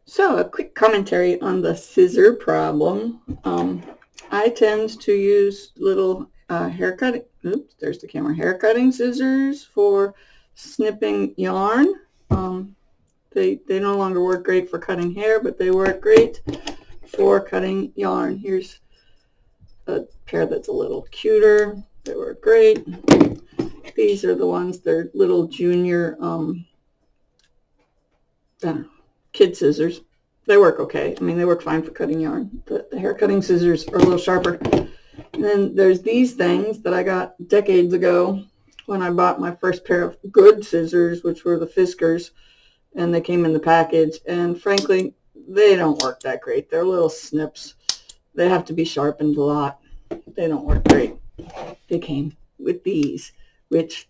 So a quick commentary on the scissor problem. I tend to use little hair cutting scissors for snipping yarn. They no longer work great for cutting hair, but they work great for cutting yarn. Here's a pair that's a little cuter. They work great. These are the ones, they're little junior kid scissors. They work okay. I mean, they work fine for cutting yarn. The hair cutting scissors are a little sharper. And then there's these things that I got decades ago when I bought my first pair of good scissors, which were the Fiskars, and they came in the package. And frankly, they don't work that great. They're little snips. They have to be sharpened a lot. They don't work great. They came with these, which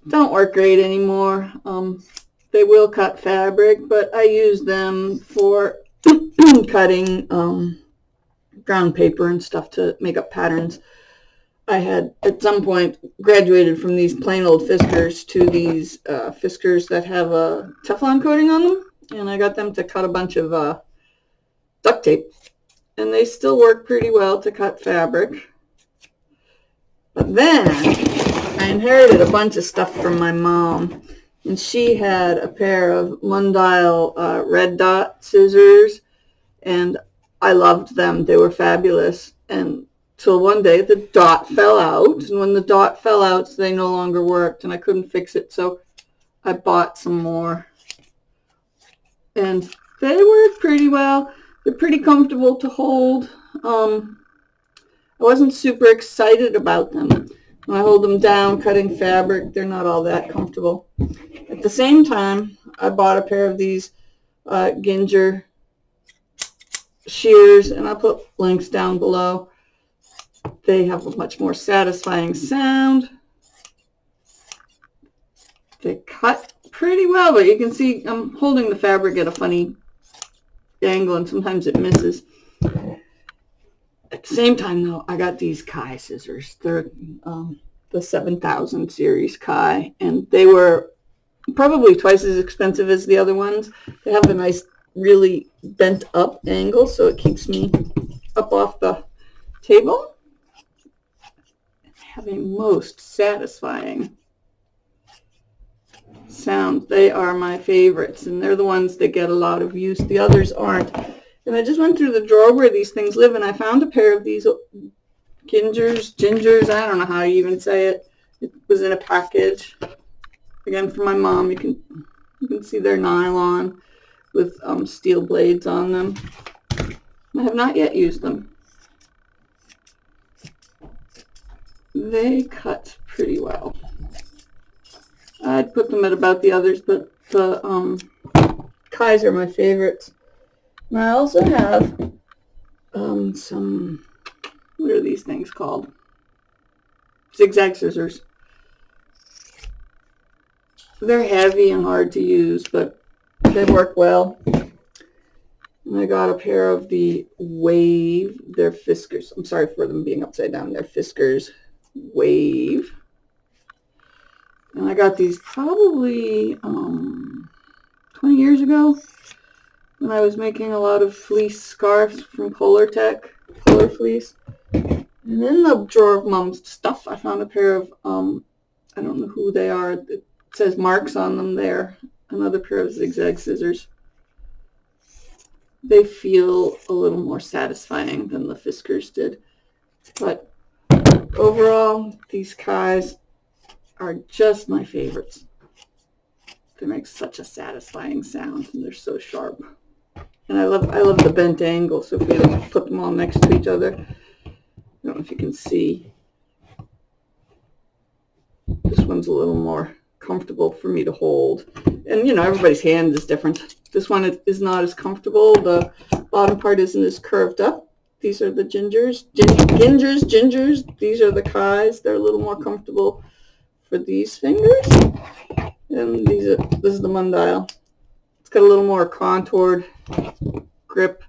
don't work great anymore. They will cut fabric, but I use them for cutting brown paper and stuff to make up patterns. I had at some point graduated from these plain old Fiskars to these Fiskars that have a Teflon coating on them, and I got them to cut a bunch of duct tape, and they still work pretty well to cut fabric. But then I inherited a bunch of stuff from my mom. And she had a pair of Mundial red dot scissors, and I loved them. They were fabulous. And till one day the dot fell out, and when the dot fell out, they no longer worked, and I couldn't fix it. So I bought some more, and they work pretty well. They're pretty comfortable to hold. I wasn't super excited about them. When I hold them down cutting fabric, they're not all that comfortable. At the same time, I bought a pair of these Gingher shears, and I'll put links down below. They have a much more satisfying sound. They cut pretty well, but you can see I'm holding the fabric at a funny angle, and sometimes it misses. At the same time, though, I got these Kai scissors. They're the 7000 series Kai, and they were probably twice as expensive as the other ones. They have a nice, really bent up angle, so it keeps me up off the table. They have a most satisfying sound. They are my favorites, and they're the ones that get a lot of use. The others aren't. And I just went through the drawer where these things live, and I found a pair of these Gingers, I don't know how you even say it. It was in a package. Again, for my mom. You can see they're nylon with steel blades on them. I have not yet used them. They cut pretty well. I'd put them at about the others, but the Kais are my favorites. And I also have some, what are these things called? Zigzag scissors. They're heavy and hard to use, but they work well. And I got a pair of the Wave. They're Fiskars. I'm sorry for them being upside down. They're Fiskars Wave. And I got these probably 20 years ago when I was making a lot of fleece scarves from Polar Fleece. And in the drawer of Mom's stuff, I found a pair of, I don't know who they are. It says marks on them there. Another pair of zigzag scissors. They feel a little more satisfying than the Fiskars did. But overall, these Kais are just my favorites. They make such a satisfying sound, and they're so sharp. And I love the bent angle, so if we put them all next to each other, I don't know if you can see. This one's a little more comfortable for me to hold. And, you know, everybody's hand is different. This one is not as comfortable. The bottom part isn't as curved up. These are the Gingers. These are the Kais. They're a little more comfortable for these fingers. And this is the Mundial. It's got a little more contoured grip,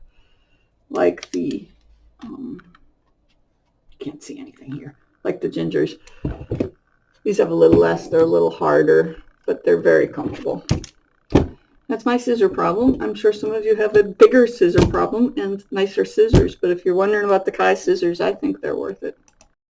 like the, can't see anything here, like the Gingers. These have a little less, they're a little harder, but they're very comfortable. That's my scissor problem. I'm sure some of you have a bigger scissor problem and nicer scissors, but if you're wondering about the Kai scissors, I think they're worth it.